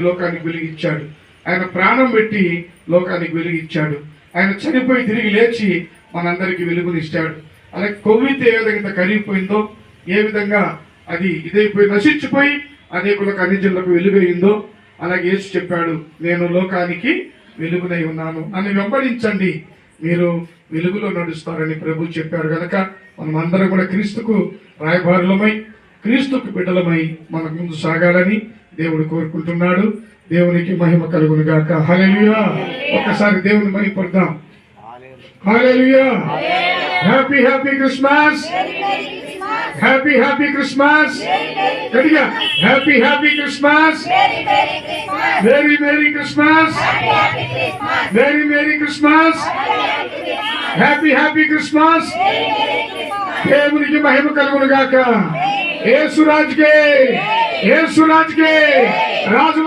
లోకానికి వెలిగిచ్చాడు. ఆయన ప్రాణం పెట్టి లోకానికి వెలిగిచ్చాడు. ఆయన చనిపోయి తిరిగి లేచి మనందరికీ వెలుగునిచ్చాడు. అలాగే కొవ్వితే ఏ విధంగా కరిగిపోయిందో, ఏ విధంగా అది ఇదైపోయి నశించిపోయి అనేకులకు అన్ని జనులకు వెలుగైందో, అలాగే యేసు చెప్పాడు, నేను లోకానికి వెలుగునై ఉన్నాను, నన్ను వెంబడించండి, మీరు వెలుగులో నడుస్తారని ప్రభు చెప్పారు. కనుక మనం అందరం కూడా క్రీస్తుకు రాయబారులమై, క్రీస్తుకు బిడ్డలమై మన ముందు సాగాలని దేవుడు కోరుకుంటున్నాడు. దేవునికి మహిమ కలుగును గాక. హల్లెలూయా. ఒకసారి దేవుని మహిమపడదాం. హల్లెలూయా. Happy happy Christmas. Happy happy Christmas. గట్టిగా happy happy Christmas. Merry merry Christmas. Merry merry Christmas. Happy happy Christmas. దేవునికి మహిమ కలుగును గాక. యేసు రాజుకే, యేసు రాజుకే, రాజు